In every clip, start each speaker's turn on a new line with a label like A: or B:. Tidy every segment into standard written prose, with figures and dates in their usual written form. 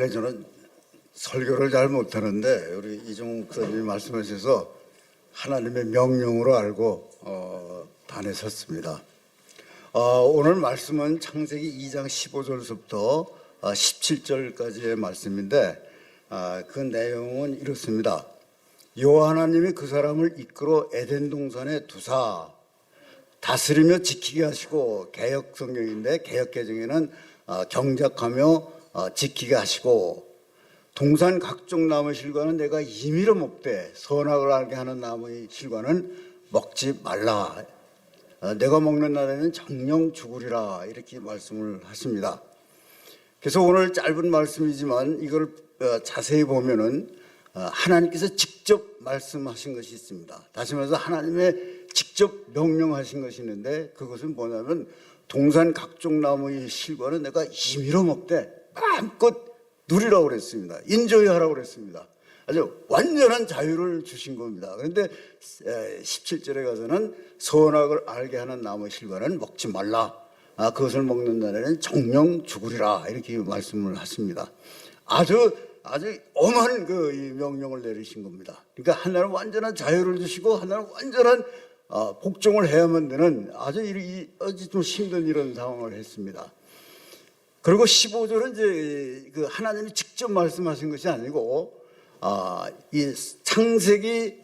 A: 저는 설교를 잘 못하는데 우리 이종욱 목사님이 말씀하셔서 하나님의 명령으로 알고 단에 섰습니다. 오늘 말씀은 창세기 2장 15절부터 17절까지의 말씀인데 그 내용은 이렇습니다. 여호와 하나님이 그 사람을 이끌어 에덴 동산에 두사 다스리며 지키게 하시고, 개역 성경인데 개역 개정에는 경작하며 지키게 하시고, 동산 각종 나무의 실과는 내가 임의로 먹되 선악을 알게 하는 나무의 실과는 먹지 말라. 내가 먹는 날에는 정령 죽으리라. 이렇게 말씀을 하십니다. 그래서 오늘 짧은 말씀이지만 이걸 자세히 보면은 하나님께서 직접 말씀하신 것이 있습니다. 다시 말해서 하나님의 직접 명령하신 것이 있는데, 그것은 뭐냐면 동산 각종 나무의 실과는 내가 임의로 먹되 마음껏 누리라고 그랬습니다. 인조하라고 그랬습니다. 아주 완전한 자유를 주신 겁니다. 그런데 17절에 가서는 선악을 알게 하는 나무의 실과는 먹지 말라. 그것을 먹는 날에는 정령 죽으리라. 이렇게 말씀을 하십니다. 아주 엄한 그 명령을 내리신 겁니다. 그러니까 하나는 완전한 자유를 주시고 하나는 완전한 복종을 해야만 되는 아주 좀 힘든 이런 상황을 했습니다. 그리고 15절은 이제 그 하나님이 직접 말씀하신 것이 아니고 이 창세기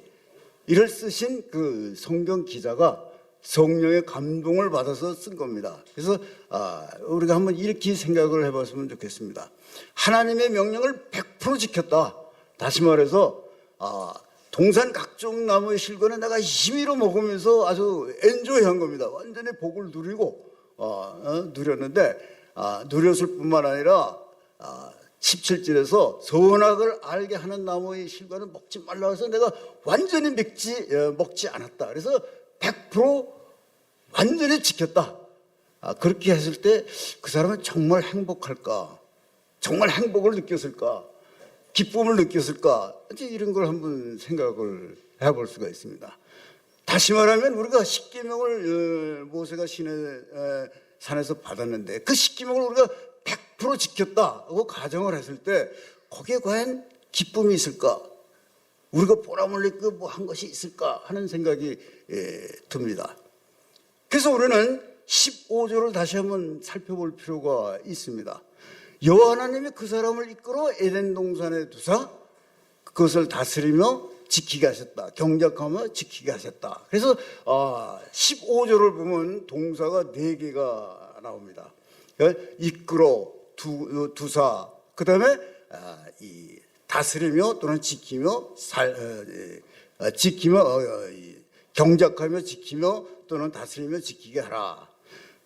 A: 이를 쓰신 그 성경 기자가 성령의 감동을 받아서 쓴 겁니다. 그래서 우리가 한번 이렇게 생각을 해봤으면 좋겠습니다. 하나님의 명령을 100% 지켰다. 다시 말해서 동산 각종 나무의 실과는 내가 임의로 먹으면서 아주 엔조이한 겁니다. 완전히 복을 누리고 누렸는데 누렸을 뿐만 아니라 17절에서 선악을 알게 하는 나무의 실과는 먹지 말라 해서 내가 완전히 먹지 않았다. 그래서 100% 완전히 지켰다. 그렇게 했을 때 그 사람은 정말 행복할까? 정말 행복을 느꼈을까? 기쁨을 느꼈을까? 이제 이런 걸 한번 생각을 해볼 수가 있습니다. 다시 말하면 우리가 십계명을 모세가 시내 산에서 받았는데 그 십계명을 우리가 100% 지켰다고 가정을 했을 때 거기에 과연 기쁨이 있을까? 우리가 보람을 느끼고 뭐 한 것이 있을까 하는 생각이 듭니다. 그래서 우리는 15절을 다시 한번 살펴볼 필요가 있습니다. 여호와 하나님이 그 사람을 이끌어 에덴 동산에 두사 그것을 다스리며 지키게 하셨다. 경작하며 지키게 하셨다. 그래서 15절을 보면 동사가 4개가 나옵니다. 이끌어, 두사, 그 다음에 이 다스리며 또는 지키며 경작하며 지키며 또는 다스리며 지키게 하라.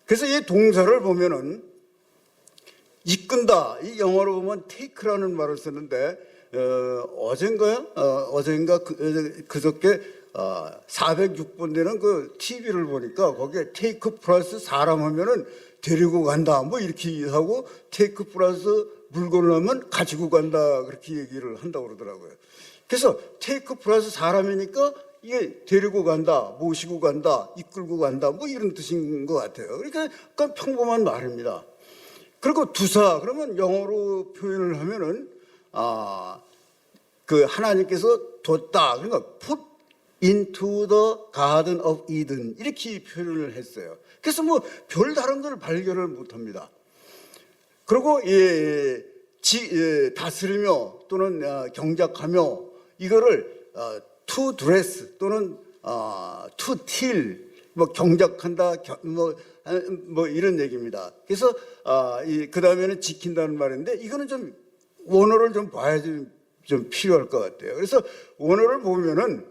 A: 그래서 이 동사를 보면은 이끈다. 이 영어로 보면 take라는 말을 쓰는데 어젠가 그저께 406번 되는 그 TV를 보니까 거기에 take 플러스 사람 하면은 데리고 간다 뭐 이렇게 하고 take 플러스 물건을 하면 가지고 간다 그렇게 얘기를 한다고 그러더라고요. 그래서 take 플러스 사람이니까 이게 데리고 간다, 모시고 간다, 이끌고 간다 뭐 이런 뜻인 것 같아요. 그러니까 약간 평범한 말입니다. 그리고 두사 그러면 영어로 표현을 하면은 그 하나님께서 뒀다. 그러니까 put into the garden of Eden 이렇게 표현을 했어요. 그래서 뭐 별 다른 걸 발견을 못합니다. 그리고 다스리며 또는 경작하며 이거를 to dress 또는 to till 뭐 경작한다 뭐 이런 얘기입니다. 그래서 그 다음에는 지킨다는 말인데 이거는 좀 원어를 좀 봐야지 좀 필요할 것 같아요. 그래서 원어를 보면은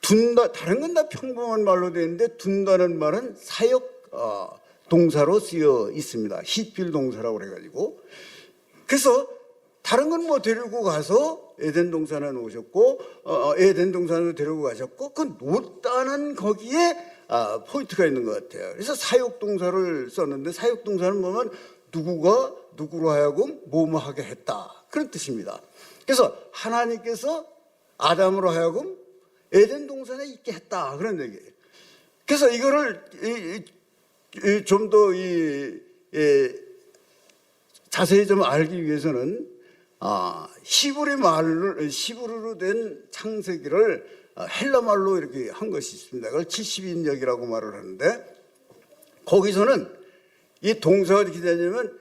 A: 둔다 다른 건 다 평범한 말로 되어 있는데 둔다는 말은 사역 동사로 쓰여 있습니다. 히필 동사라고 그래가지고 그래서 다른 건 뭐 데리고 가서 에덴 동산에 놓으셨고 에덴 동산으로 데리고 가셨고 그 놓다는 거기에 포인트가 있는 것 같아요. 그래서 사역동사를 썼는데 사역동사는 보면 누구가 누구로 하여금 뭐뭐 하게 했다 그런 뜻입니다. 그래서 하나님께서 아담으로 하여금 에덴 동산에 있게 했다 그런 얘기예요. 그래서 이거를 좀 더 자세히 좀 알기 위해서는 히브리로 된 창세기를 헬라 말로 이렇게 한 것이 있습니다. 그걸 70인역이라고 말을 하는데, 거기서는 이 동사가 어떻게 되냐면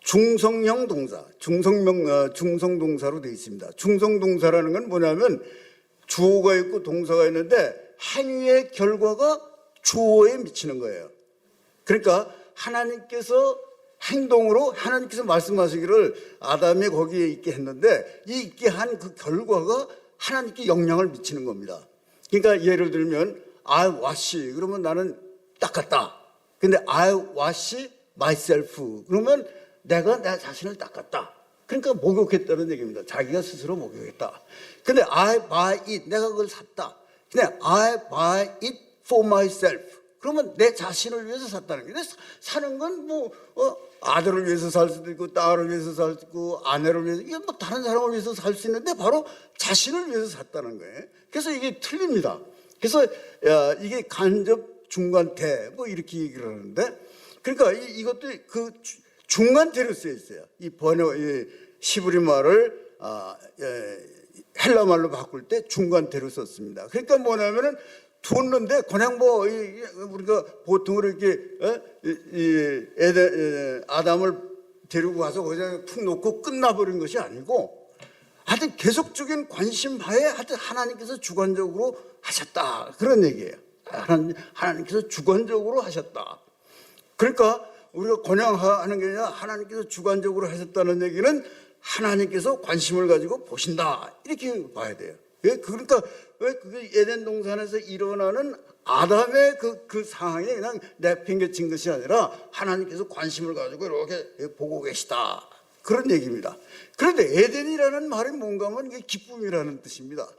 A: 중성형 동사, 중성동사로 되어 있습니다. 중성동사라는 건 뭐냐면 주어가 있고 동사가 있는데 행위의 결과가 주어에 미치는 거예요. 그러니까 하나님께서 행동으로 하나님께서 말씀하시기를 아담이 거기에 있게 했는데, 이 있게 한 그 결과가 하나님께 영향을 미치는 겁니다. 그러니까 예를 들면 I wash 그러면 나는 닦았다. 근데 I wash myself 그러면 내가 내 자신을 닦았다. 그러니까 목욕했다는 얘기입니다. 자기가 스스로 목욕했다. 근데 I buy it 내가 그걸 샀다. 근데 I buy it for myself 그러면 내 자신을 위해서 샀다는 거예요. 사는 건 뭐 아들을 위해서 살 수도 있고 딸을 위해서 살 수도 있고 아내를 위해서, 이게 뭐 다른 사람을 위해서 살 수 있는데 바로 자신을 위해서 샀다는 거예요. 그래서 이게 틀립니다. 그래서 이게 간접 중간태 뭐 이렇게 얘기를 하는데, 그러니까 이것도 그 중간태로 쓰여 있어요. 이 히브리 말을 헬라 말로 바꿀 때 중간태로 썼습니다. 그러니까 뭐냐면은 뒀는데 그냥 뭐 우리가 보통으로 이렇게 아담을 데리고 가서 거기다 푹 놓고 끝나버린 것이 아니고, 하여튼 계속적인 관심 하에 하여튼 하나님께서 주관적으로 하셨다, 그런 얘기예요. 하나님께서 주관적으로 하셨다. 그러니까 우리가 그냥 하는 게 아니라 하나님께서 주관적으로 하셨다는 얘기는 하나님께서 관심을 가지고 보신다, 이렇게 봐야 돼요. 그러니까 왜 그게 에덴 동산에서 일어나는 아담의 그 상황이 그냥 내팽개친 것이 아니라 하나님께서 관심을 가지고 이렇게 보고 계시다, 그런 얘기입니다. 그런데 에덴이라는 말이 뭔가 하면 이게 기쁨이라는 뜻입니다.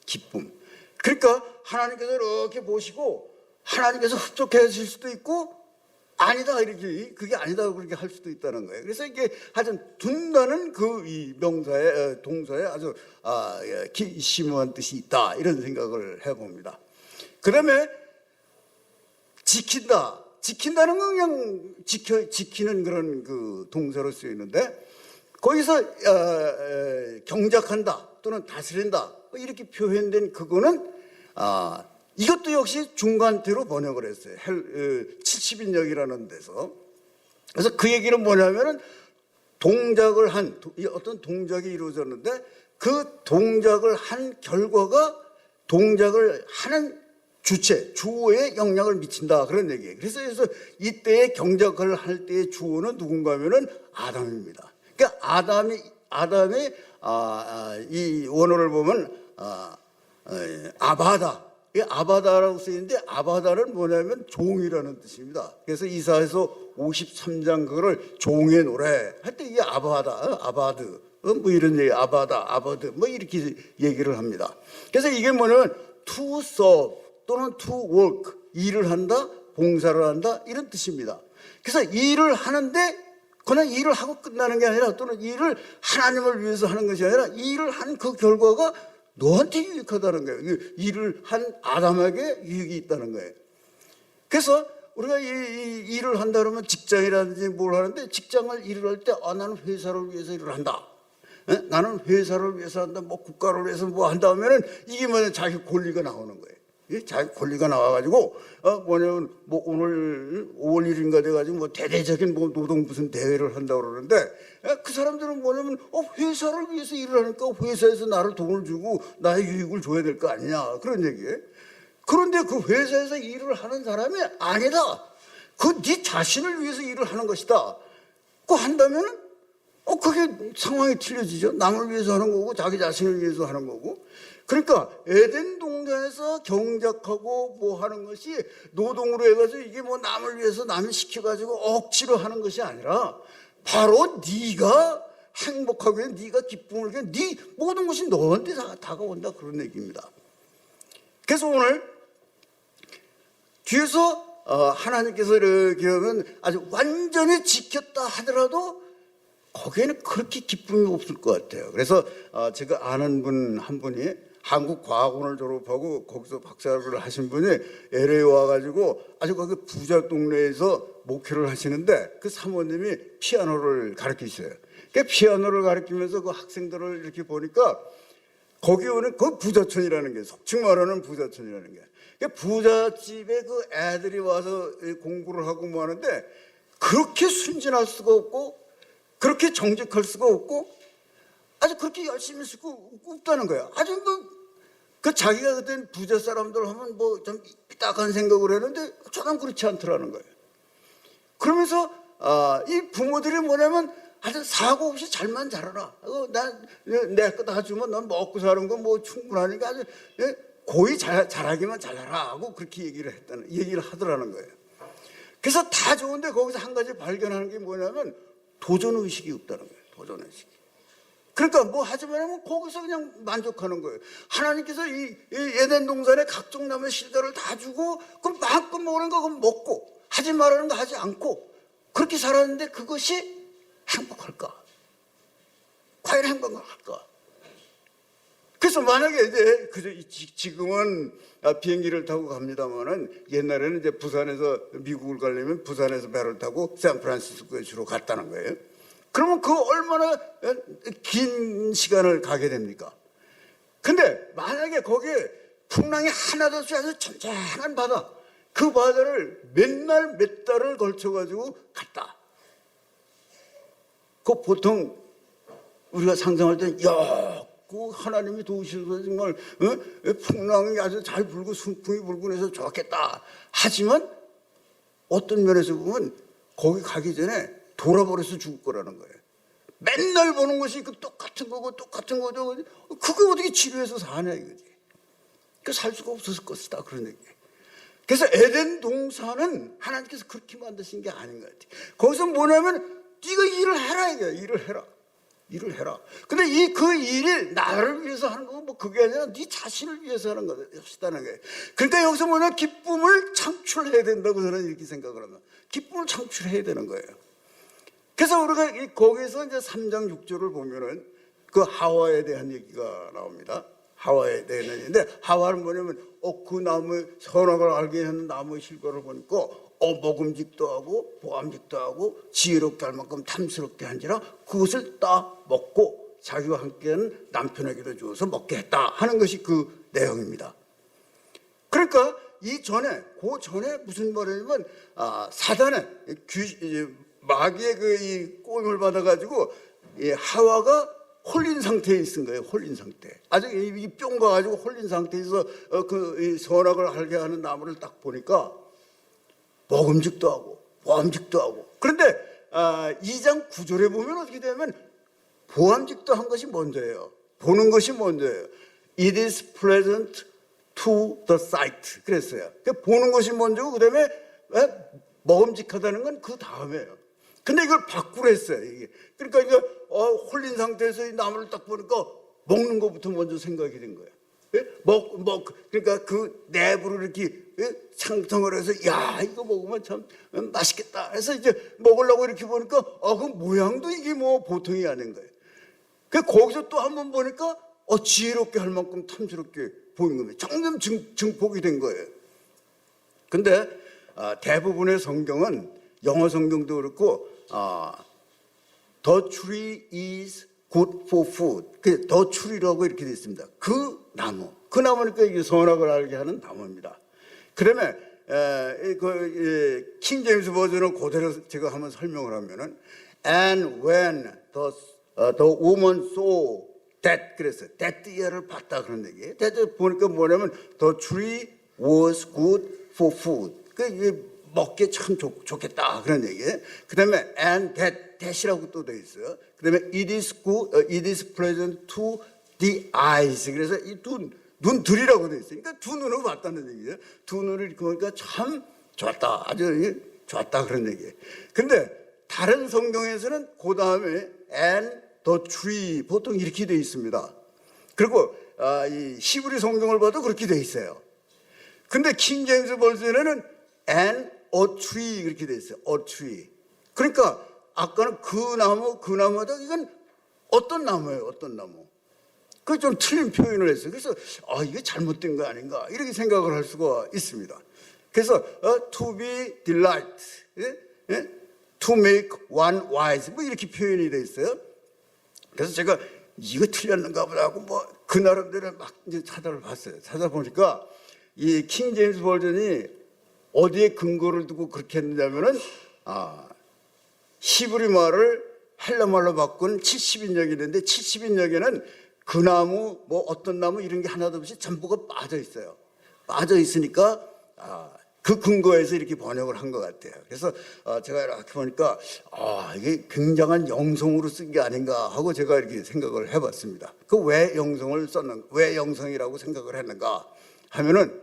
A: 기쁨. 그러니까 하나님께서 이렇게 보시고 하나님께서 흡족해질 수도 있고 아니다, 이렇게 그게 아니다 그렇게 할 수도 있다는 거예요. 그래서 이게 하여튼 둔다는 이 명사의 동사에 아주 심오한 뜻이 있다, 이런 생각을 해봅니다. 그다음에 지킨다는 건 그냥 지키는 그런 그 동사로 쓰이는데, 거기서 경작한다 또는 다스린다 이렇게 표현된 그거는 이것도 역시 중간태로 번역을 했어요. 70인역이라는 데서. 그래서 그 얘기는 뭐냐면은 동작을 한 어떤 동작이 이루어졌는데 그 동작을 한 결과가 동작을 하는 주어에 영향을 미친다, 그런 얘기예요. 그래서 이때의 경작을 할 때의 주어는 누군가 하면은 아담입니다. 그러니까 아담이 이 원어를 보면 아바다, 아바다라고 쓰이는데 아바다는 뭐냐면 종이라는 뜻입니다. 그래서 이사야서 53장 그거를 종의 노래 할 때 이게 아바드 뭐 이런 얘기, 아바드 뭐 이렇게 얘기를 합니다. 그래서 이게 뭐냐면 to serve 또는 to work, 일을 한다, 봉사를 한다, 이런 뜻입니다. 그래서 일을 하는데 그냥 일을 하고 끝나는 게 아니라, 또는 일을 하나님을 위해서 하는 것이 아니라 일을 한 그 결과가 너한테 유익하다는 거예요. 일을 한 아담에게 유익이 있다는 거예요. 그래서 우리가 이 일을 한다 그러면 직장이라든지 뭘 하는데, 직장을 일을 할 때 나는 회사를 위해서 일을 한다, 나는 회사를 위해서 한다, 뭐 국가를 위해서 뭐 한다 하면은 이게 뭐냐, 자기 권리가 나오는 거예요. 자기 권리가 나와가지고 뭐냐면 뭐 오늘 5월 1일인가 돼가지고 뭐 대대적인 뭐 노동 무슨 대회를 한다고 그러는데, 그 사람들은 뭐냐면 회사를 위해서 일을 하니까 회사에서 나를 돈을 주고 나의 유익을 줘야 될 거 아니냐, 그런 얘기예요. 그런데 그 회사에서 일을 하는 사람이 아니다, 그 네 자신을 위해서 일을 하는 것이다, 그거 한다면은 그게 상황이 틀려지죠. 남을 위해서 하는 거고 자기 자신을 위해서 하는 거고. 그러니까 에덴 동산에서 경작하고 뭐 하는 것이 노동으로 해가지고 이게 뭐 남을 위해서 남이 시켜가지고 억지로 하는 것이 아니라 바로 네가 행복하고 네가 기쁨을 위해 네 모든 것이 너한테 다가온다, 그런 얘기입니다. 그래서 오늘 뒤에서 하나님께서 이렇게 하면 아주 완전히 지켰다 하더라도 거기에는 그렇게 기쁨이 없을 것 같아요. 그래서 제가 아는 분 한 분이 한국과학원을 졸업하고 거기서 박사를 하신 분이 LA 와가지고 아주 거기 부자 동네에서 목회를 하시는데, 그 사모님이 피아노를 가르치셔요. 피아노를 가르치면서 그 학생들을 이렇게 보니까 거기 오는 그 부자촌이라는 게, 속칭 말하는 부자촌이라는 게, 부잣집에 그 애들이 와서 공부를 하고 뭐 하는데 그렇게 순진할 수가 없고 그렇게 정직할 수가 없고 아주 그렇게 열심히 할 수가 없다는 거야. 아주 그 자기가 그땐 부자 사람들 하면 뭐 좀 삐딱한 생각을 했는데 저는 그렇지 않더라는 거예요. 그러면서 이 부모들이 뭐냐면 아주 사고 없이 잘만 자라라. 내 거 다 주면 넌 먹고 사는 건 뭐 충분하니까 아주 고이 잘하기만 잘하라 하고 그렇게 얘기를 하더라는 거예요. 그래서 다 좋은데 거기서 한 가지 발견하는 게 뭐냐면 도전의식이 없다는 거예요. 도전의식이. 그러니까 뭐 하지만 거기서 그냥 만족하는 거예요. 하나님께서 이 에덴 동산에 각종 나무의 실과를 다 주고 그럼 마음껏 먹는 거 그럼 먹고 하지 말라는 거 하지 않고 그렇게 살았는데 그것이 행복할까? 과연 행복할까? 그래서 만약에 이제 지금은 비행기를 타고 갑니다만은 옛날에는 이제 부산에서 미국을 가려면 부산에서 배를 타고 샌프란시스코에 주로 갔다는 거예요. 그러면 그 얼마나 긴 시간을 가게 됩니까? 근데 만약에 거기에 풍랑이 하나도 없이 아주 천천한 바다, 그 바다를 몇 달을 걸쳐가지고 갔다. 그 보통 우리가 상상할 때는 그 하나님이 도우셔서 정말 풍랑이 아주 잘 불고 순풍이 불고 해서 좋았겠다. 하지만 어떤 면에서 보면 거기 가기 전에 돌아버려서 죽을 거라는 거예요. 맨날 보는 것이 그 똑같은 거고 똑같은 거죠. 그거 어떻게 치료해서 사냐 이거지. 그 살 수가 없었을 것이다 그런 얘기예요. 그래서 에덴 동산은 하나님께서 그렇게 만드신 게 아닌 것 같아요. 거기서 뭐냐면 네가 일을 해라 이거야. 일을 해라. 근데 그 일이 나를 위해서 하는 거고 뭐 그게 아니라 네 자신을 위해서 하는 것이다는 거예요. 그러니까 여기서 뭐냐 기쁨을 창출해야 된다고 저는 이렇게 생각을 합니다. 기쁨을 창출해야 되는 거예요. 그래서 우리가 거기서 이제 3장 6절을 보면은 그 하와에 대한 얘기가 나옵니다. 하와에 대한 얘기인데 하와는 뭐냐면 그 나무 선악을 알게 하는 나무의 실과를 보니까 먹음직도 하고 보암직도 하고 지혜롭게 할 만큼 탐스럽게 한지라 그것을 따 먹고 자기와 함께하는 남편에게도 주어서 먹게 했다 하는 것이 그 내용입니다. 그러니까 그 전에 무슨 말이냐면 사단의 마귀의 이 꼬임을 받아가지고 하와가 홀린 상태에 있은 거예요. 홀린 상태. 아주 이 뿅 가가지고 홀린 상태에서 그 선악을 알게 하는 나무를 딱 보니까 먹음직도 하고 보암직도 하고. 그런데 2장 9절에 보면 어떻게 되냐면 보암직도 한 것이 먼저예요. 보는 것이 먼저예요. It is pleasant to the sight. 그랬어요. 보는 것이 먼저고 그다음에 먹음직하다는 건 그 다음에요. 근데 이걸 바꾸려 했어요. 이게. 그러니까 이거 홀린 상태에서 이 나무를 딱 보니까 먹는 것부터 먼저 생각이 된 거예요. 그러니까 그 내부를 이렇게 상상을 해서 야 이거 먹으면 참 맛있겠다 해서 이제 먹으려고 이렇게 보니까 그 모양도 이게 뭐 보통이 아닌 거예요. 그 거기서 또 한번 보니까 지혜롭게 할 만큼 탐스럽게 보인 겁니다. 점점 증폭이 된 거예요. 근데 대부분의 성경은 영어 성경도 그렇고 The tree is good for food. 그 The tree라고 이렇게 되어 있습니다. 그 나무니까 이게 선악을 알게 하는 나무입니다. 그다음에 킹 제임스 버전은 그대로 제가 한번 설명을 하면은 And when the woman saw that 그랬어요. that year를 봤다 그런 얘기예요. that 보니까 뭐냐면 the tree was good for food. 그 먹기 참 좋겠다 그런 얘기예요. 그다음에 and that이라고 또 돼 있어요. 그다음에 it is pleasant to the eyes. 그래서 이 눈들이라고 돼 있어요. 그러니까 두 눈으로 봤다는 얘기예요. 두 눈을 이렇게 보니까 참 좋았다, 아주 좋았다 그런 얘기예요. 근데 다른 성경에서는 그 다음에 and the tree 보통 이렇게 돼 있습니다. 그리고 이 히브리 성경을 봐도 그렇게 돼 있어요. 근데 킹 제임스 버전에는 and a tree 이렇게 돼 있어요. a tree. 그러니까 아까는 그 나무다 이건 어떤 나무예요? 어떤 나무? 그 좀 틀린 표현을 했어요. 그래서 이게 잘못된 거 아닌가 이렇게 생각을 할 수가 있습니다. 그래서 to be delight, to make one wise 뭐 이렇게 표현이 돼 있어요. 그래서 제가 이거 틀렸는가 보다 하고 뭐 그 나름대로 막 이제 찾아봤어요. 찾아보니까 이 킹 제임스 버전이 어디에 근거를 두고 그렇게 했느냐면은 히브리 말을 헬라 말로 바꾼 70인역이 있는데 70인역에는 그 나무 뭐 어떤 나무 이런 게 하나도 없이 전부가 빠져 있어요. 빠져 있으니까 그 근거에서 이렇게 번역을 한 것 같아요. 그래서 제가 이렇게 보니까 이게 굉장한 영성으로 쓴 게 아닌가 하고 제가 이렇게 생각을 해봤습니다. 그 왜 영성을 썼는가, 왜 영성이라고 생각을 했는가 하면은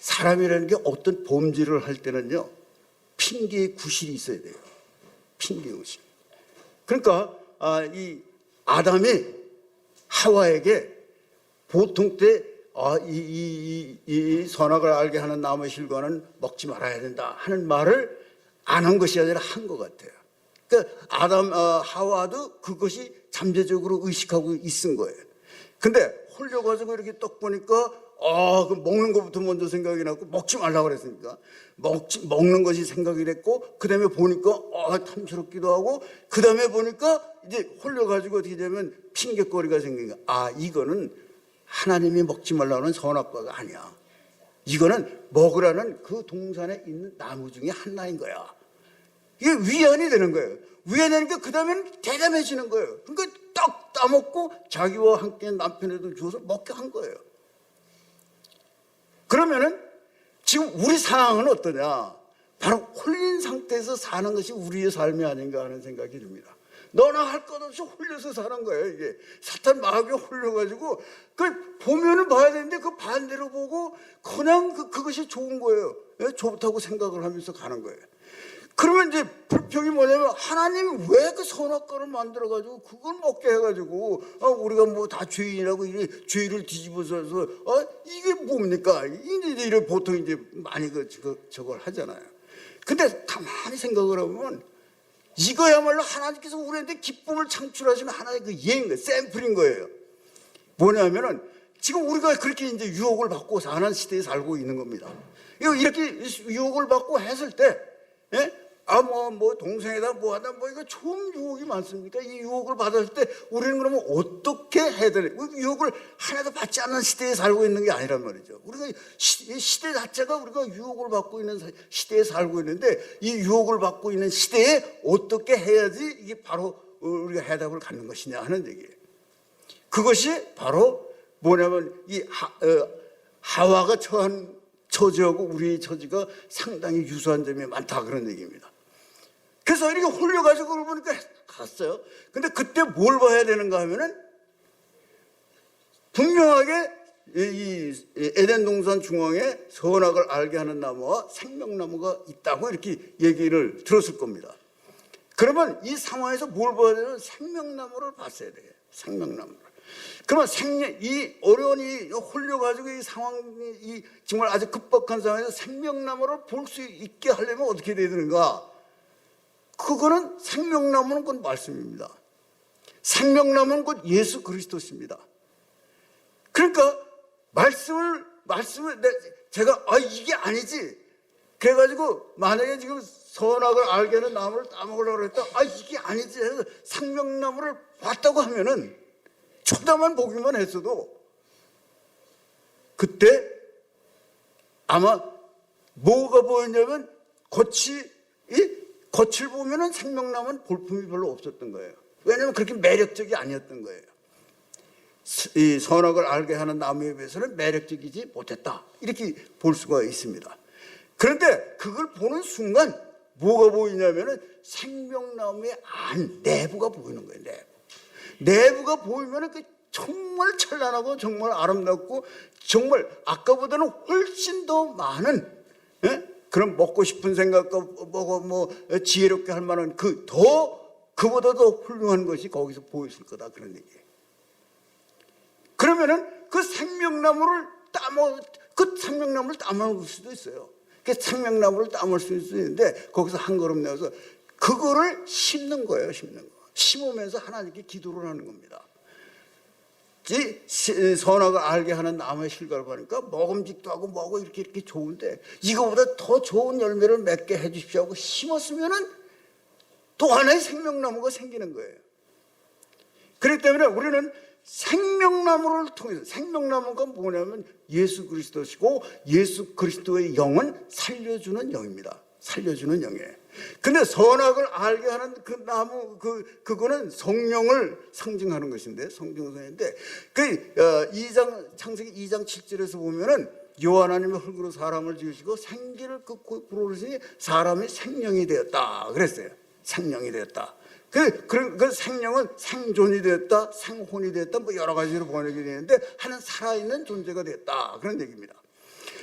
A: 사람이라는 게 어떤 범죄를 할 때는요 핑계의 구실이 있어야 돼요. 핑계의 구실. 그러니까 이 아담이 하와에게 보통 때 이 선악을 알게 하는 나무의 실과는 먹지 말아야 된다 하는 말을 안 한 것이 아니라 한 것 같아요. 그러니까 하와도 그것이 잠재적으로 의식하고 있은 거예요. 근데 홀려가지고 이렇게 딱 보니까 그 먹는 것부터 먼저 생각이 났고 먹지 말라고 그랬으니까 먹는 것이 생각이 됐고 그 다음에 보니까 탐스럽기도 하고 그 다음에 보니까 이제 홀려가지고 어떻게 되면 핑계거리가 생긴 거야. 이거는 하나님이 먹지 말라는 선악과가 아니야. 이거는 먹으라는 그 동산에 있는 나무 중에 하나인 거야. 이게 위안이 되는 거예요. 위안이 되니까 그 다음에는 대담해지는 거예요. 그러니까 딱 따먹고 자기와 함께 남편에도 주어서 먹게 한 거예요. 그러면은 지금 우리 상황은 어떠냐? 바로 홀린 상태에서 사는 것이 우리의 삶이 아닌가 하는 생각이 듭니다. 너나 할 것 없이 홀려서 사는 거예요. 이게 사탄 마귀에 홀려가지고 그 보면은 봐야 되는데 그 반대로 보고 그냥 그것이 좋은 거예요. 좋다고 생각을 하면서 가는 거예요. 그러면 이제 불평이 뭐냐면 하나님이 왜 그 선악과를 만들어가지고 그걸 먹게 해가지고 우리가 뭐 다 죄인이라고 죄를 뒤집어서서 이게 뭡니까? 이제 보통 이제 많이 저걸 하잖아요. 근데 가만히 생각을 해보면 이거야말로 하나님께서 우리한테 기쁨을 창출하시는 하나의 그 예인 거예요. 샘플인 거예요. 뭐냐면은 지금 우리가 그렇게 이제 유혹을 받고 사는 시대에 살고 있는 겁니다. 이렇게 유혹을 받고 했을 때, 뭐 동생이다 뭐하다 뭐 이거 좋은 유혹이 많습니까? 이 유혹을 받을 때 우리는 그러면 어떻게 해야 되나? 유혹을 하나도 받지 않는 시대에 살고 있는 게 아니란 말이죠. 우리가 시대 자체가 우리가 유혹을 받고 있는 시대에 살고 있는데 이 유혹을 받고 있는 시대에 어떻게 해야지 이게 바로 우리가 해답을 갖는 것이냐 하는 얘기예요. 그것이 바로 뭐냐면 이 하와가 처한 처지하고 우리의 처지가 상당히 유사한 점이 많다 그런 얘기입니다. 그래서 이렇게 홀려가지고 보니까 갔어요. 근데 그때 뭘 봐야 되는가 하면은 분명하게 이 에덴 동산 중앙에 선악을 알게 하는 나무와 생명나무가 있다고 이렇게 얘기를 들었을 겁니다. 그러면 이 상황에서 뭘 봐야 되냐면 생명나무를 봤어야 돼요. 생명나무를. 그러면 이 어려운이 홀려가지고 이 상황이 정말 아주 급박한 상황에서 생명나무를 볼 수 있게 하려면 어떻게 돼야 되는가? 그거는 생명나무는 곧 말씀입니다. 생명나무는 곧 예수 그리스도십니다. 그러니까 말씀을 제가 이게 아니지. 그래가지고 만약에 지금 선악을 알게 하는 나무를 따먹으려고 했다. 이게 아니지 해서 생명나무를 봤다고 하면은 쳐다만 보기만 했어도 그때 아마 뭐가 보였냐면 겉을 보면은 생명나무는 볼품이 별로 없었던 거예요. 왜냐하면 그렇게 매력적이 아니었던 거예요. 이 선악을 알게 하는 나무에 비해서는 매력적이지 못했다. 이렇게 볼 수가 있습니다. 그런데 그걸 보는 순간 뭐가 보이냐면은 생명나무의 내부가 보이는 거예요. 내부가 보이면은 정말 찬란하고 정말 아름답고 정말 아까보다는 훨씬 더 많은 그런 먹고 싶은 생각과 지혜롭게 할 만한 그보다 더 훌륭한 것이 거기서 보였을 거다 그런 얘기예요. 그러면은 그 생명나무를 따먹을 수도 있어요. 그 생명나무를 따먹을 수 있는데 거기서 한 걸음 내어서 그거를 심는 거예요. 심으면서 하나님께 기도를 하는 겁니다. 선악을 알게 하는 나무의 실과를 보니까 먹음직도 하고 뭐고 이렇게 좋은데 이거보다 더 좋은 열매를 맺게 해주십시오 하고 심었으면은 또 하나의 생명나무가 생기는 거예요. 그렇기 때문에 우리는 생명나무를 통해서, 생명나무가 뭐냐면 예수 그리스도시고 예수 그리스도의 영은 살려주는 영입니다. 살려주는 영이에요. 근데 선악을 알게 하는 그 나무, 그거는 성령을 상징하는 것인데, 성경성인데, 창세기 2장 7절에서 보면은 여호와 하나님의 흙으로 사람을 지으시고 생기를 끊고 부르시니 사람이 생명이 되었다 그랬어요. 생명이 되었다. 그 생명은 생존이 되었다, 생혼이 되었다, 뭐 여러 가지로 번역이 되는데 하는 살아있는 존재가 되었다 그런 얘기입니다.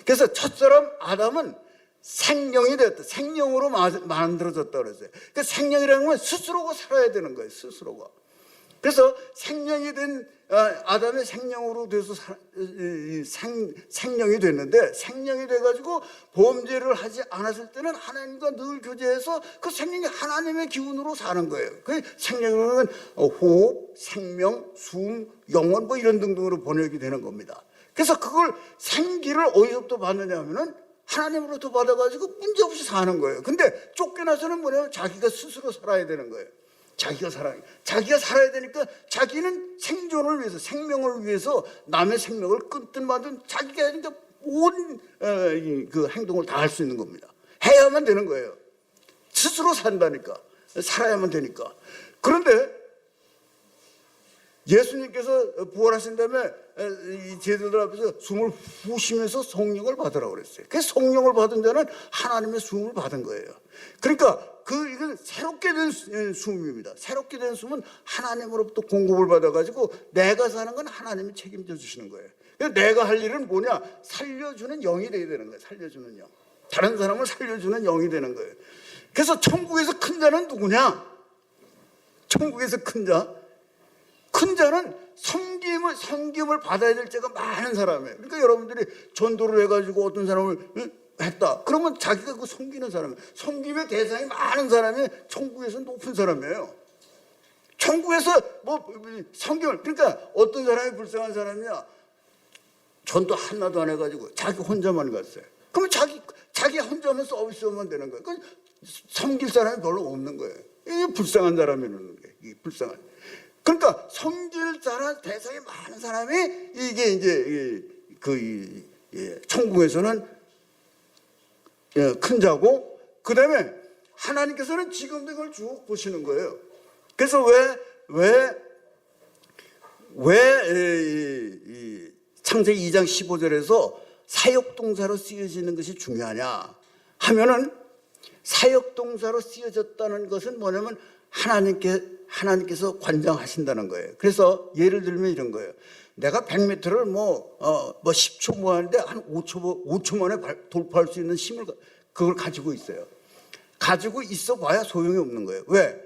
A: 그래서 첫사람 아담은 생명이 되었다, 생명으로 만들어졌다 그랬어요. 그 생명이라는 건 스스로가 살아야 되는 거예요. 스스로가. 그래서 생명이 된 아담의 생명으로 돼서 생명이 됐는데, 생명이 돼가지고 범죄를 하지 않았을 때는 하나님과 늘 교제해서 그 생명이 하나님의 기운으로 사는 거예요. 그 생명은 호흡, 생명, 숨, 영혼 뭐 이런 등등으로 번역이 되는 겁니다. 그래서 그걸 생기를 어디서부터 받느냐 하면은 하나님으로부터 받아가지고 문제없이 사는 거예요. 근데 쫓겨나서는 뭐냐면 자기가 스스로 살아야 되는 거예요. 자기가 살아야 되니까 자기는 생존을 위해서, 생명을 위해서 남의 생명을 끊든 말든 자기가 하니까 온 그 행동을 다 할 수 있는 겁니다. 해야만 되는 거예요. 스스로 산다니까, 살아야만 되니까. 그런데 예수님께서 부활하신 다음에 이 제자들 앞에서 숨을 후 쉬면서 성령을 받으라고 그랬어요. 그 성령을 받은 자는 하나님의 숨을 받은 거예요. 그러니까 이건 새롭게 된 숨입니다. 새롭게 된 숨은 하나님으로부터 공급을 받아가지고 내가 사는 건 하나님이 책임져 주시는 거예요. 내가 할 일은 뭐냐? 살려주는 영이 돼야 되는 거예요. 살려주는 영. 다른 사람을 살려주는 영이 되는 거예요. 그래서 천국에서 큰 자는 누구냐? 천국에서 큰 자. 큰 자는 섬김을 받아야 될 자가 많은 사람이에요. 그러니까 여러분들이 전도를 해가지고 어떤 사람을 했다. 그러면 자기가 그 섬기는 사람이에요. 섬김의 대상이 많은 사람이 천국에서 높은 사람이에요. 천국에서 뭐 섬김을, 그러니까 어떤 사람이 불쌍한 사람이야. 전도 하나도 안 해가지고 자기 혼자만 갔어요. 그러면 자기 혼자만 서비스하면 되는 거예요. 그러니까 섬길 사람이 별로 없는 거예요. 이게 불쌍한 사람이라는 게, 이게 불쌍한. 그러니까 섬길 사람 대상이 많은 사람이 이게 이제 천국에서는 큰 자고, 그 다음에 하나님께서는 지금도 이걸 쭉 보시는 거예요. 그래서 왜 창세기 2장 15절에서 사역동사로 쓰여지는 것이 중요하냐 하면은, 사역동사로 쓰여졌다는 것은 뭐냐면 하나님께서 관장하신다는 거예요. 그래서 예를 들면 이런 거예요. 내가 100m를 10초 뭐 하는데 한 5초 만에 돌파할 수 있는 힘을 그걸 가지고 있어요. 가지고 있어 봐야 소용이 없는 거예요. 왜?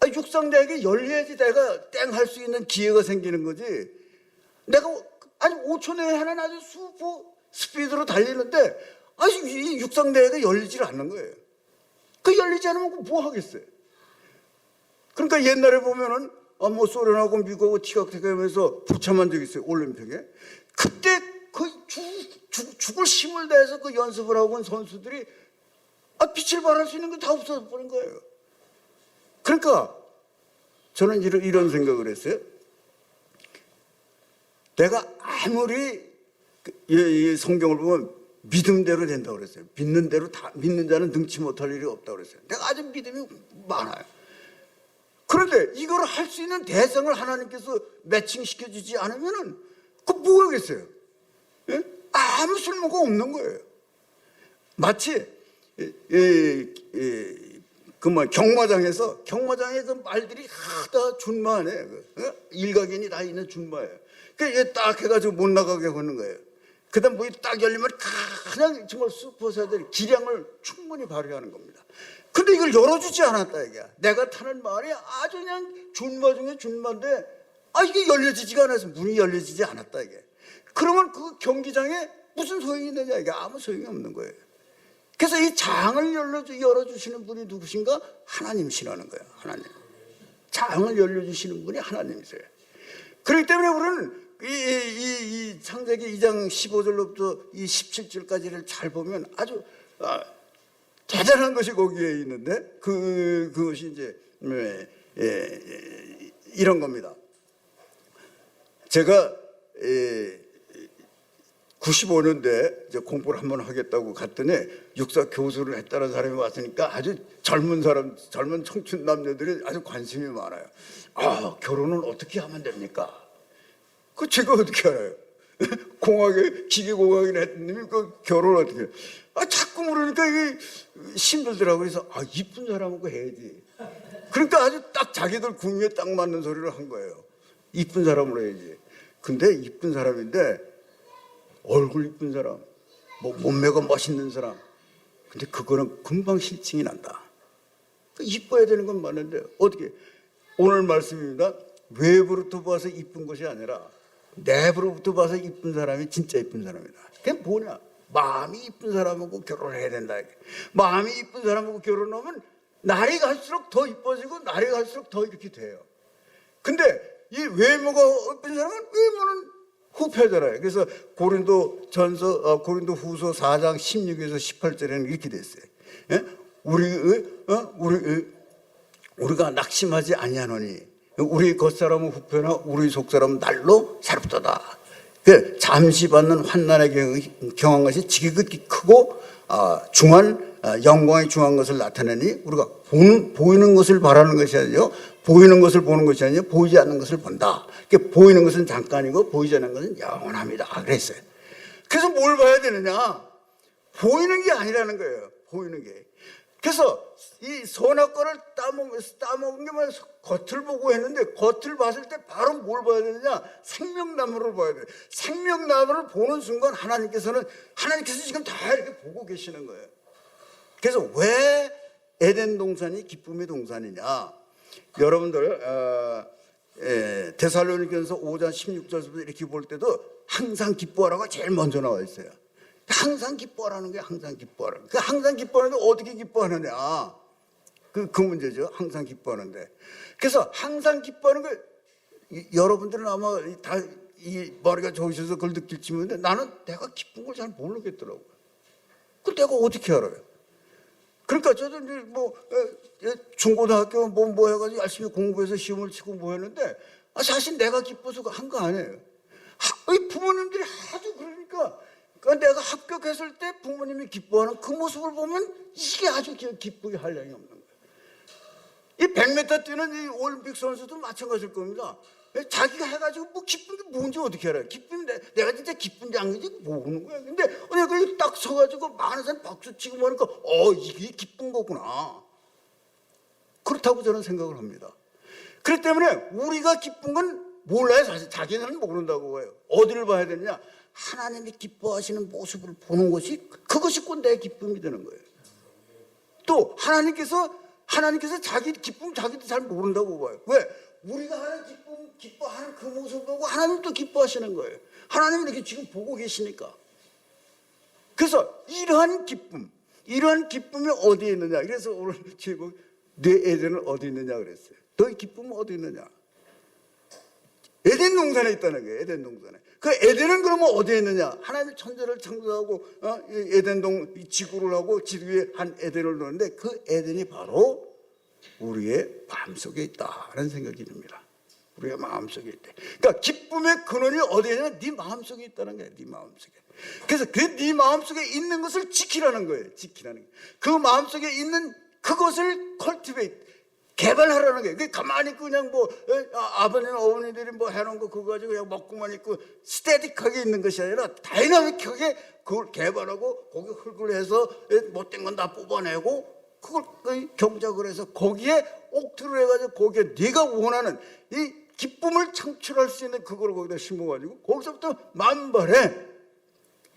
A: 육상대학에 열려야지 내가 땡 할 수 있는 기회가 생기는 거지. 내가 5초 내에 하는 아주 슈퍼 스피드로 달리는데 이 육상대회가 열리질 않는 거예요. 그 열리지 않으면 뭐 하겠어요? 그러니까 옛날에 보면은 소련하고 미국하고 티격태격하면서 부참한 적이 있어요. 올림픽에. 그때 그 죽을 힘을 다해서 그 연습을 하고 온 선수들이 빛을 발할 수 있는 게 다 없어져 버린 거예요. 그러니까 저는 이런 생각을 했어요. 내가 아무리 이 성경을 보면 믿음대로 된다고 그랬어요. 믿는 자는 능치 못할 일이 없다고 그랬어요. 내가 아주 믿음이 많아요. 그런데 이걸 할 수 있는 대상을 하나님께서 매칭시켜 주지 않으면은 뭐 하겠어요? 예? 아무 쓸모가 없는 거예요. 마치 경마장에 그 말들이 다 준마하네. 일각견이 다 있는 준마예요. 그러니까 딱 해가지고 못 나가게 하는 거예요. 그 다음 문이 딱 열리면 그냥 정말 슈퍼스타들이 기량을 충분히 발휘하는 겁니다. 근데 이걸 열어주지 않았다 이게. 내가 타는 말이 아주 그냥 준마 중에 준마인데 이게 열려지지가 않아서 문이 열려지지 않았다 이게. 그러면 그 경기장에 무슨 소용이 있느냐 이게. 아무 소용이 없는 거예요. 그래서 이 장을 열어주시는 분이 누구신가? 하나님이시라는 거예요. 하나님. 장을 열려주시는 분이 하나님이세요. 그렇기 때문에 우리는 이 창세기 2장 15절로부터 이 17절까지를 잘 보면 아주 대단한 것이 거기에 있는데 그것이 이제 이런 겁니다. 제가 95년대 이제 공부를 한번 하겠다고 갔더니 육사 교수를 했다는 사람이 왔으니까 아주 젊은 사람, 젊은 청춘 남녀들이 아주 관심이 많아요. 아, 결혼은 어떻게 하면 됩니까? 그 제가 어떻게 알아요? 공학에 기계공학이나 했더니 그 결혼을 어떻게 해요? 아, 자꾸 물으니까 이게 힘들더라고요. 그래서 아, 이쁜 사람하고 해야지. 그러니까 아주 딱 자기들 구미에 딱 맞는 소리를 한 거예요. 이쁜 사람으로 해야지. 근데 이쁜 사람인데 얼굴 이쁜 사람, 뭐 몸매가 멋있는 사람. 근데 그거는 금방 실증이 난다. 이뻐야 되는 건 맞는데 어떻게? 오늘 말씀입니다. 외부로부터 봐서 이쁜 것이 아니라 내부로부터 봐서 이쁜 사람이 진짜 이쁜 사람이다. 그게 뭐냐? 마음이 이쁜 사람하고 결혼해야 된다. 마음이 이쁜 사람하고 결혼하면 날이 갈수록 더 이뻐지고 날이 갈수록 더 이렇게 돼요. 근데 이 외모가 이쁜 사람은 외모는 후패잖아요. 그래서 고린도 후서 4장 16에서 18절에는 이렇게 됐어요. 예? 우리가 낙심하지 아니하노니 우리 겉사람은 후패나 우리 속사람은 날로 새롭도다. 잠시 받는 환난에 경한 것이 지극히 크고 영광이 중한 것을 나타내니 우리가 보이는 것을 바라는 것이 아니요 보이는 것을 보는 것이 아니요 보이지 않는 것을 본다. 보이는 것은 잠깐이고 보이지 않는 것은 영원합니다. 그랬어요. 그래서 뭘 봐야 되느냐? 보이는 게 아니라는 거예요. 보이는 게. 그래서 이 선악과를 따먹은 게 뭐 겉을 보고 했는데 겉을 봤을 때 바로 뭘 봐야 되느냐? 생명나무를 봐야 돼요. 생명나무를 보는 순간 하나님께서 지금 다 이렇게 보고 계시는 거예요. 그래서 왜 에덴 동산이 기쁨의 동산이냐? 여러분들 데살로니가서 5장 16절부터 이렇게 볼 때도 항상 기뻐하라고 제일 먼저 나와 있어요. 항상 기뻐하라는 게 항상 기뻐하라는 게. 항상 기뻐하는데 어떻게 기뻐하느냐? 그 문제죠. 항상 기뻐하는데. 그래서 항상 기뻐하는 게 여러분들은 아마 다 이 머리가 좋으셔서 그걸 느낄지 모르는데 나는 내가 기쁜 걸 잘 모르겠더라고요. 그 내가 어떻게 알아요? 그러니까 저도 이제 뭐 중고등학교 뭐 해가지고 열심히 공부해서 시험을 치고 뭐 했는데 사실 내가 기뻐서 한 거 아니에요. 부모님들이 하도 그러니까 내가 합격했을 때 부모님이 기뻐하는 그 모습을 보면 이게 아주 기쁘게 할 양이 없는 거예요. 이 100m 뛰는 이 올림픽 선수도 마찬가지일 겁니다. 자기가 해가지고 뭐 기쁜 게 뭔지 어떻게 알아요? 기쁨이 내가 진짜 기쁜지 안 기쁜지 모르는 거야. 근데 내가 딱 서가지고 많은 사람 박수 치고 하니까 이게 기쁜 거구나. 그렇다고 저는 생각을 합니다. 그렇기 때문에 우리가 기쁜 건 몰라요. 사실 자기는 모른다고 해요. 어디를 봐야 되느냐? 하나님이 기뻐하시는 모습을 보는 것이 그것이 곧 내 기쁨이 되는 거예요. 또 하나님께서 자기 기쁨 자기도 잘 모른다고 봐요. 왜? 우리가 하는 기뻐하는 그 모습을 보고 하나님도 기뻐하시는 거예요. 하나님은 이렇게 지금 보고 계시니까. 그래서 이러한 기쁨이 어디에 있느냐? 그래서 오늘 제목 내 에덴은 어디 있느냐 그랬어요. 너의 기쁨은 어디 있느냐? 에덴 동산에 있다는 거예요. 에덴 동산에. 그 에덴은 그러면 어디에 있느냐? 하나님이 천지를 창조하고 에덴 지구를 하고 지구에 한 에덴을 놓는데 그 에덴이 바로 우리의 마음속에 있다라는 생각이 듭니다. 우리의 마음속에 있대. 그러니까 기쁨의 근원이 어디에 있느냐? 네 마음속에 있다는 거예요. 네 마음속에. 그래서 네 마음속에 있는 것을 지키라는 거예요. 지키라는 거예요. 그 마음속에 있는 그것을 개발하라는 거예요. 가만히 그냥 아버님, 어머니들이 해놓은 거 그거 가지고 그냥 먹고만 있고 스태틱하게 있는 것이 아니라 다이나믹하게 그걸 개발하고 거기 흙을 해서 못된 건 다 뽑아내고 그걸 경작을 해서 거기에 옥토를 해가지고 거기에 네가 원하는 이 기쁨을 창출할 수 있는 그걸 거기다 심어가지고 거기서부터 만발의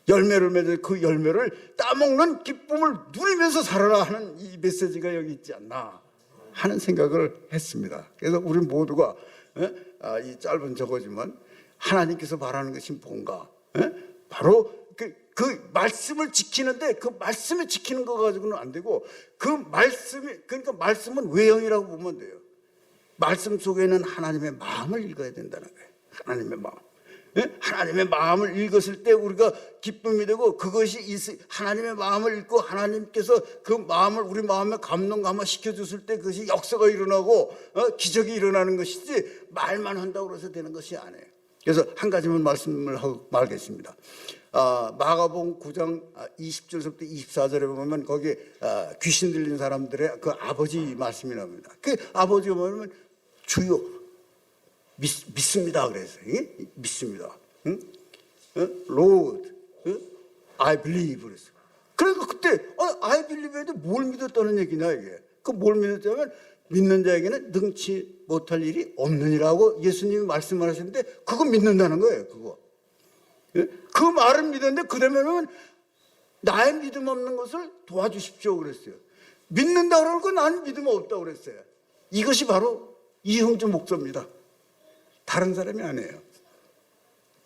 A: 열매를 맺어 그 열매를 따먹는 기쁨을 누리면서 살아라 하는 이 메시지가 여기 있지 않나 하는 생각을 했습니다. 그래서 우리 모두가 이 짧은 저거지만 하나님께서 바라는 것이 뭔가 바로 그 말씀을 지키는데 그 말씀을 지키는 거 가지고는 안 되고 그러니까 말씀은 외형이라고 보면 돼요. 말씀 속에는 하나님의 마음을 읽어야 된다는 거예요. 하나님의 마음. 예? 하나님의 마음을 읽었을 때 우리가 기쁨이 되고, 그것이 하나님의 마음을 읽고 하나님께서 그 마음을 우리 마음에 감동감화 시켜줬을 때 그것이 역사가 일어나고 기적이 일어나는 것이지, 말만 한다고 해서 되는 것이 아니에요. 그래서 한 가지만 말씀을 하고 말겠습니다. 마가복음 9장 20절부터 24절에 보면 거기 귀신 들린 사람들의 그 아버지 말씀이 나옵니다. 그 아버지가 뭐냐면 주여 믿습니다 그랬어요. 믿습니다. 응? Lord, I believe 그랬어요. 그러니까 그때 I believe에도 뭘 믿었다는 얘기냐 이게. 그 뭘 믿었냐면 믿는 자에게는 능치 못할 일이 없느니라고 예수님이 말씀을 하셨는데, 그거 믿는다는 거예요. 그거. 그 말은 믿었는데 그다음에는 나의 믿음 없는 것을 도와주십시오 그랬어요. 믿는다 그러고 나는 믿음 없다고 그랬어요. 이것이 바로 이형주 목사입니다. 다른 사람이 아니에요.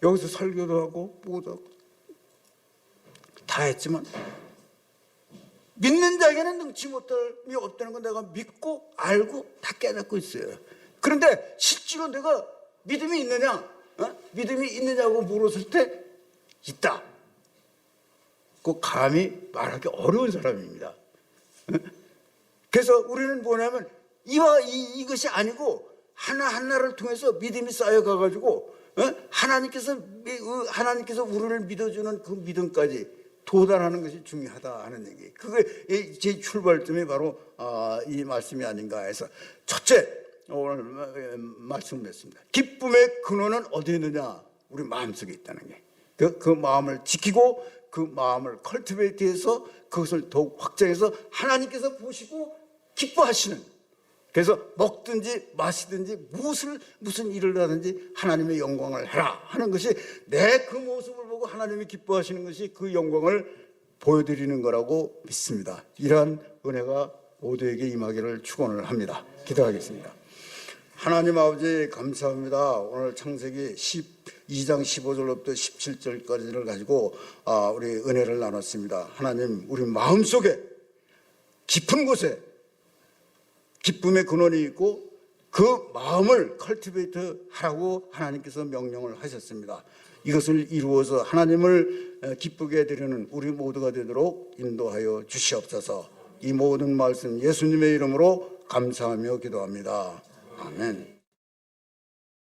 A: 여기서 설교도 하고 뭐도 하고 다 했지만 믿는 자에게는 능치 못할이 없다는 건 내가 믿고 알고 다 깨닫고 있어요. 그런데 실제로 내가 믿음이 있느냐, 믿음이 있느냐고 물었을 때 있다. 그 감히 말하기 어려운 사람입니다. 그래서 우리는 뭐냐면 이것이 아니고 하나하나를 통해서 믿음이 쌓여가가지고 하나님께서 우리를 믿어주는 그 믿음까지 도달하는 것이 중요하다 하는 얘기. 그게 제 출발점이 바로 이 말씀이 아닌가 해서 첫째 오늘 말씀을 했습니다. 기쁨의 근원은 어디에 있느냐? 우리 마음속에 있다는 게. 그 마음을 지키고 그 마음을 컬티베이트해서 그것을 더욱 확장해서 하나님께서 보시고 기뻐하시는, 그래서 먹든지 마시든지 무슨 일을 하든지 하나님의 영광을 해라 하는 것이, 내 그 모습을 보고 하나님이 기뻐하시는 것이 그 영광을 보여드리는 거라고 믿습니다. 이러한 은혜가 모두에게 임하기를 축원을 합니다. 기도하겠습니다. 하나님 아버지 감사합니다. 오늘 창세기 12장 15절부터 17절까지를 가지고 우리 은혜를 나눴습니다. 하나님, 우리 마음속에 깊은 곳에 기쁨의 근원이 있고 그 마음을 컬티베이트 하라고 하나님께서 명령을 하셨습니다. 이것을 이루어서 하나님을 기쁘게 해드리는 우리 모두가 되도록 인도하여 주시옵소서. 이 모든 말씀 예수님의 이름으로 감사하며 기도합니다. 아멘.